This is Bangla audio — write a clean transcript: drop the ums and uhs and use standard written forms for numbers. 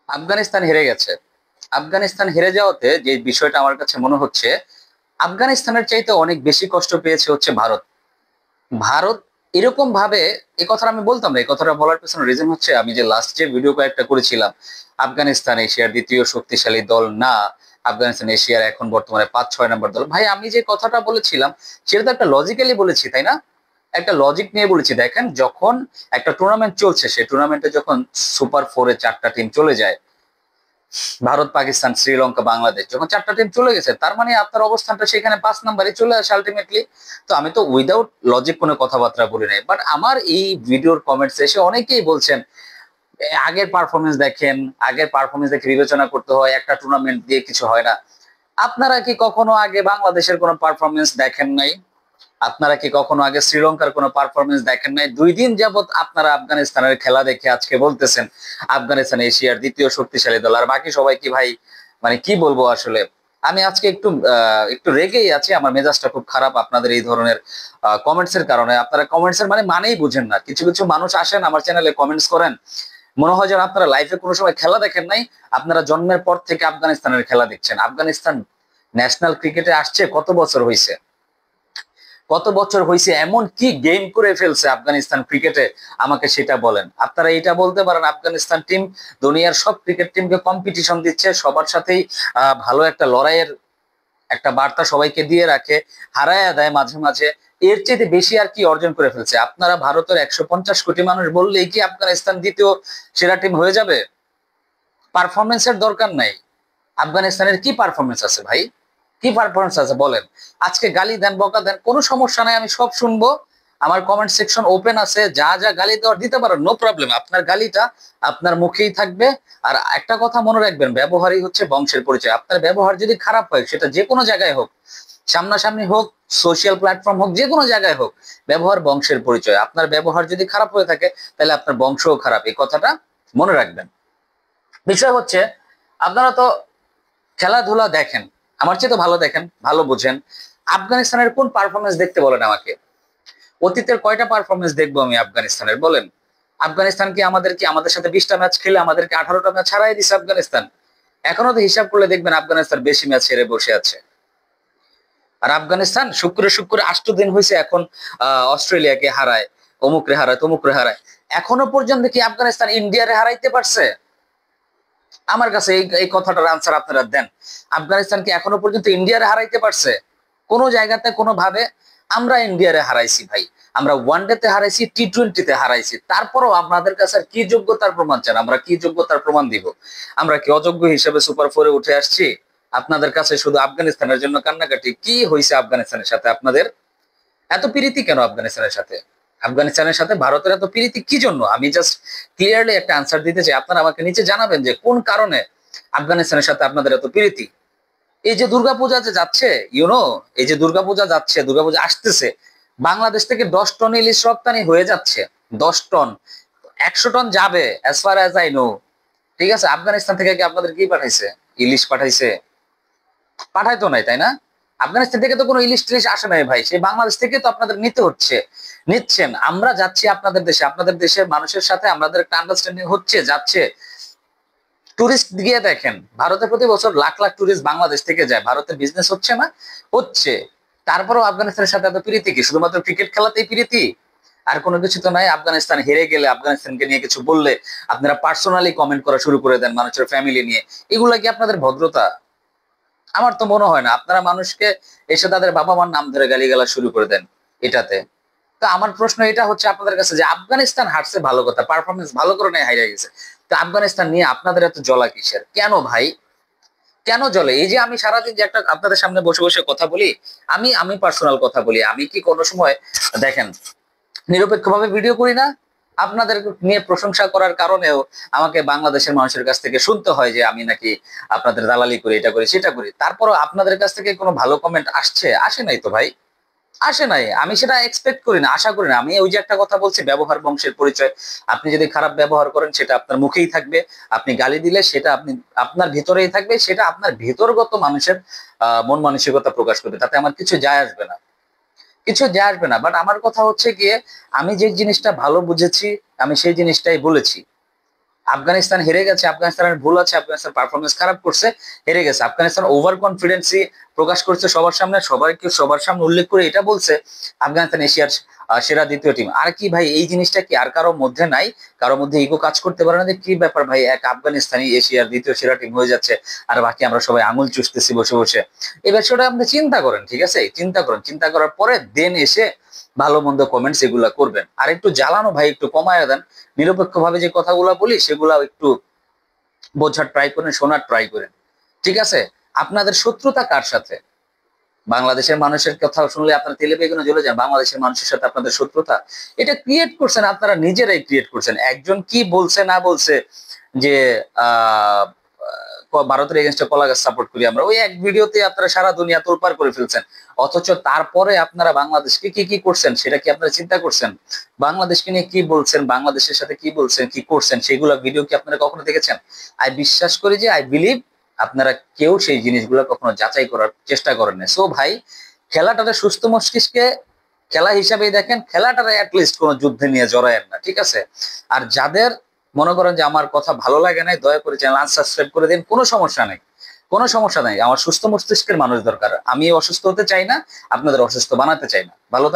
আফগানিস্তান হেরে গেছে। আফগানিস্তান হেরে যাওয়াতে যে বিষয়টা আমার কাছে মনে হচ্ছে, আফগানিস্তানের চাইতে অনেক বেশি কষ্ট পেয়েছে হচ্ছে ভারত। ভারত এরকম ভাবে, এই কথাটা আমি বলতাম না। এই কথাটা বলার পেছনে রিজন হচ্ছে, আমি যে লাস্ট যে ভিডিও কয়েকটা করেছিলাম, আফগানিস্তান এশিয়ার দ্বিতীয় শক্তিশালী দল না, আফগানিস্তান এশিয়ার এখন বর্তমানে 5-6 নম্বর দল। ভাই আমি যে কথাটা বলেছিলাম সেটা তো একটা লজিক্যালি বলেছি, তাই না? একটা লজিক নিয়ে বলেছি। দেখেন, যখন একটা টুর্নামেন্ট চলছে, সেই টুর্নামেন্টে যখন সুপার ফোরে 4টা টিম চলে যায়, ভারত, পাকিস্তান, শ্রীলঙ্কা, বাংলাদেশ, যখন 4টা টিম চলে গেছে, তার মানে আপনার অবস্থানটা সেখানে 5 নম্বরে চলে আসে আলটিমেটলি। তো আমি তো উইদাউট লজিক কোনো কথাবার্তা বলি নাই, বাট আমার এই ভিডিওর কমেন্টস এসে অনেকেই বলছেন, আগের পারফরমেন্স দেখেন, আগের পারফরমেন্স দেখে বিবেচনা করতে হয়, একটা টুর্নামেন্ট দিয়ে কিছু হয় না। আপনারা কি কখনো আগে বাংলাদেশের কোনো পারফরমেন্স দেখেন নাই? আপনারা কি কখনো আগে শ্রীলঙ্কার কোনো পারফরমেন্স দেখেন নাই? 2 দিন যাবত আপনারা আফগানিস্তানের খেলা দেখে আজকে বলতেছেন আফগানিস্তান এশিয়ার দ্বিতীয় শক্তিশালী দল, আর বাকি সবাই কি ভাই, মানে কি বলবো আসলে। আমি আজকে একটু রেগেই আছি, আমার মেজাজটা খুব খারাপ আপনাদের এই ধরনের কমেন্টস এর কারণে। আপনারা কমেন্টস এর মানেই বুঝেন না। কিছু কিছু মানুষ আসেন আমার চ্যানেলে কমেন্টস করেন, মনে হয় যেন আপনারা লাইফে কোনো সময় খেলা দেখেন নাই, আপনারা জন্মের পর থেকে আফগানিস্তানের খেলা দেখছেন। আফগানিস্তান ন্যাশনাল ক্রিকেটে আসছে কত বছর হয়েছে? কত বছর হয়েছে? এমন কি গেম করে ফেলছে আফগানিস্তান ক্রিকেটে, আমাকে সেটা বলেন। আপনারা এটা বলতে পারেন আফগানিস্তান টিম দুনিয়ার সব ক্রিকেট টিমকে কম্পিটিশন দিচ্ছে, সবার সাথেই ভালো একটা লড়াইয়ের একটা বার্তা সবাইকে দিয়ে রাখে, হারায় দেয় মাঝে মাঝে। এর চেয়ে বেশি আর কি অর্জন করে ফেলছে? আপনারা ভারতের 150 কোটি মানুষ বললেই কি আফগানিস্তান দ্বিতীয় সেরা টিম হয়ে যাবে? পারফরমেন্সের দরকার নাই। আফগানিস্তানের কি পারফরমেন্স আছে ভাই? কি পারফরমেন্স আছে বলেন? আজকে গালি দেন, বকা দেন, কোনো সমস্যা নাই, আমি সব শুনবো। আমার কমেন্ট সেকশন ওপেন আছে, যা যা গালি দেওয়ার দিতে পারো, নো প্রবলেম। আপনার গালিটা আপনার মুখেই থাকবে। আর একটা কথা মনে রাখবেন, ব্যবহারই হচ্ছে বংশের পরিচয়। আপনার ব্যবহার যদি খারাপ হয়, সেটা যে কোনো জায়গায় হোক, সামনাসামনি হোক, সোশ্যাল প্ল্যাটফর্ম হোক, যে কোনো জায়গায় হোক, ব্যবহার বংশের পরিচয়। আপনার ব্যবহার যদি খারাপ হয়ে থাকে, তাহলে আপনার বংশও খারাপ, এই কথাটা মনে রাখবেন। বিষয় হচ্ছে, আপনারা তো খেলাধুলা দেখেন, আমার চেয়ে তো ভালো দেখেন, ভালো বুঝেন। আফগানিস্তানের কোন পারফরমেন্স দেখতে বলেন আমাকে? অতীতের কয়টা পারফরমেন্স দেখবো আমি আফগানিস্তানের, বলেন? আফগানিস্তান কি আমাদের সাথে 20টা ম্যাচ খেলে আমাদেরকে 18টা ম্যাচ হারাই দিছে আফগানিস্তান। এখনো তো হিসাব করলে দেখবেন আফগানিস্তান বেশি ম্যাচ হেরে বসে আছে। আর আফগানিস্তান শুক্রে শুক্রে 8 দিন হয়েছে এখন অস্ট্রেলিয়াকে হারায়, অমুকরে হারায়, তমুকরে হারায়। এখনো পর্যন্ত কি আফগানিস্তান ইন্ডিয়ারে হারাইতে পারছে? আমার কাছে এই কথাটার আনসার আপনারা দেন। আফগানিস্তান কি এখনো পর্যন্ত ইন্ডিয়ারে হারাইতে পারছে? কোন জায়গাতে কোনো ভাবে? আমরা ইন্ডিয়ারে হারাইছি ভাই, আমরা ওয়ানডেতে হারাইছি, টি-20-তে হারাইছি। তারপরও আপনাদের কাছে আর কি যোগ্যতার প্রমাণ চান? আমরা কি যোগ্যতার প্রমাণ দিব? আমরা কি অযোগ্য হিসেবে সুপার ফোরে উঠে আসছি? আপনাদের কাছে শুধু আফগানিস্তানের জন্য কান্নাকাটি? কি হয়েছে আফগানিস্তানের সাথে আপনাদের? এত প্রীতি কেন আফগানিস্তানের সাথে? আফগানিস্তানের সাথে ভারতের এত প্রীতি কি জন্য? আমি জাস্ট ক্লিয়ারলি একটা আনসার দিতে চাই। আপনারা আমাকে নিচে জানাবেন যে কোন কারণে আফগানিস্তানের সাথে আপনাদের এত প্রীতি। এই যে দুর্গাপূজা যে যাচ্ছে, এই যে দুর্গাপূজা যাচ্ছে, দুর্গাপূজা আসতেছে, বাংলাদেশ থেকে 10 টন ইলিশ রপ্তানি হয়ে যাচ্ছে। 10 টন, 100 টন যাবে as far as I know. ঠিক আছে, আফগানিস্তান থেকে কি আপনাদের কি পাঠাইছে? ইলিশ পাঠাইছে? পাঠাইতো নাই, তাই না? আফগানিস্তান থেকে তো কোনো ইলিশ টিলিশ আসে নাই ভাই, সেই বাংলাদেশ থেকে তো আপনাদের নিতে হচ্ছে, নিচ্ছেন। আমরা যাচ্ছি আপনাদের দেশে, আপনাদের দেশের মানুষের সাথে আমাদের একটা আন্ডারস্ট্যান্ডিং হচ্ছে, যাচ্ছে। টুরিস্ট গিয়ে দেখেন, ভারতে প্রতি বছর লাখ লাখ টুরিস্ট বাংলাদেশ থেকে যায়, ভারতের বিজনেস হচ্ছে না? হচ্ছে। তারপরেও আফগানিস্তানের সাথে এত প্রীতি কি? শুধুমাত্র ক্রিকেট খেলাতেই প্রীতি? আর কোনো কিছু তো নাই। আফগানিস্তান হেরে গেলে, আফগানিস্তানকে নিয়ে কিছু বললে আপনারা পার্সোনালি কমেন্ট করা শুরু করে দেন মানুষের ফ্যামিলি নিয়ে। এগুলা কি আপনাদের ভদ্রতা? আমার তো মনে হয় না। আপনারা মানুষকে এসে তাদের বাবা মার নাম ধরে গালিগালা শুরু করে দেন এটাতে। তো আমার প্রশ্ন এটা হচ্ছে আপনাদের কাছে, যে আফগানিস্তান হারছে ভালো কথা, পারফরমেন্স ভালো করে নেই, হাইরা গেছে, তো আফগানিস্তান নিয়ে আপনাদের এত জ্বলা কিসের? কেন ভাই? কেন জ্বলে? এই যে আমি সারাদিন যে একটা আপনাদের সামনে বসে বসে কথা বলি, আমি আমি পার্সোনাল কথা বলি, আমি কি কোনো সময় দেখেন নিরপেক্ষভাবে ভিডিও করি না? আপনাদের নিয়ে প্রশংসা করার কারণেও আমাকে বাংলাদেশের মানুষের কাছ থেকে শুনতে হয় যে আমি নাকি আপনাদের দালালি করি, এটা করি, সেটা করি। তারপরও আপনাদের কাছ থেকে কোনো ভালো কমেন্ট আসছে? আসে নাই তো ভাই, আসে নাই। আমি সেটা এক্সপেক্ট করি না, আশা করি না। আমি ওই যে একটা কথা বলছি, ব্যবহার বংশের পরিচয়। আপনি যদি খারাপ ব্যবহার করেন, সেটা আপনার মুখেই থাকবে। আপনি গালি দিলে সেটা আপনার ভিতরেই থাকবে, সেটা আপনার ভিতরগত মানুষের মন মানসিকতা প্রকাশ করবে, তাতে আমার কিছু যায় আসবে না, কিছু যায় আসবে না। বাট আমার কথা হচ্ছে গিয়ে, আমি যে জিনিসটা ভালো বুঝেছি, আমি সেই জিনিসটাই বলেছি। আফগানিস্তান হেরে গেছে, আফগানিস্তানের ভুল আছে, আফগানিস্তান পারফরমেন্স খারাপ করছে, হেরে গেছে। আফগানিস্তান ওভার কনফিডেন্সি প্রকাশ করছে সবার সামনে, সবাইকে সবার সামনে উল্লেখ করে এটা বলছে আফগানিস্তান এশিয়ার সেরা দ্বিতীয় টিম। আর কি ভাই, এই জিনিসটা কি আর কারোর মধ্যে নাই? কারোর মধ্যে ইগো কাজ করতে পারে না যে কি ব্যাপার ভাই, এক আফগানিস্তানি এশিয়ার দ্বিতীয় সেরা টিম হয়ে যাচ্ছে আর বাকি আমরা সবাই আঙুল চুষতেছি বসে বসে? এই বিষয়টা আপনি চিন্তা করেন, ঠিক আছে? চিন্তা করেন, চিন্তা করার পরে দেন এসে ভালো মন্দ কমেন্টস এগুলা করবেন। আর একটু জ্বালানো ভাই একটু কমায় দেন, নিরপেক্ষ ভাবে যে কথাগুলো বলি সেগুলা একটু বোঝার ট্রাই করেন, শোনার ট্রাই করেন, ঠিক আছে? আপনাদের শত্রুতা কার সাথে? বাংলাদেশের মানুষের কথা শুনলে আপনারা তেলে বেগুনে জ্বলে যান। বাংলাদেশের মানুষের সাথে আপনাদের শত্রুতা, এটা ক্রিয়েট করছেন আপনারা, নিজেরাই ক্রিয়েট করছেন। একজন কি বলছে না বলছে যে আহ ভারতের এগেনস্টে কলা গাছ সাপোর্ট করি আমরা, ওই এক ভিডিওতে আপনারা সারা দুনিয়া তোলপাড় করে ফেলছেন। অথচ তারপরে আপনারা বাংলাদেশকে কি কি করছেন সেটা কি আপনারা চিন্তা করছেন? বাংলাদেশকে নিয়ে কি বলছেন, বাংলাদেশের সাথে কি বলছেন, কি করছেন, সেগুলো ভিডিও কি আপনারা কখনো দেখেছেন? আই বিশ্বাস করি যে, আই বিলিভ আপনারা কেউ সেই জিনিসগুলো কখনো যাচাই করার চেষ্টা করেন না। সো ভাই, খেলাটাতে সুস্থ মস্তিষ্কে খেলা হিসাবেই দেখেন, খেলাটারে অ্যাটলিস্ট কোনো যুদ্ধে নিয়ে জড়ায়েন না, ঠিক আছে? আর যাদের মনে করেন যে আমার কথা ভালো লাগে নাই, দয়া করে চ্যানেল আনসাবস্ক্রাইব করে দিন, কোনো সমস্যা নেই, কোনো সমস্যা নাই। আমার সুস্থ মস্তিষ্কের মানুষ দরকার, আমি অসুস্থ হতে চাই না, আপনাদের অসুস্থ বানাতে চাই না। ভালো থাকবেন।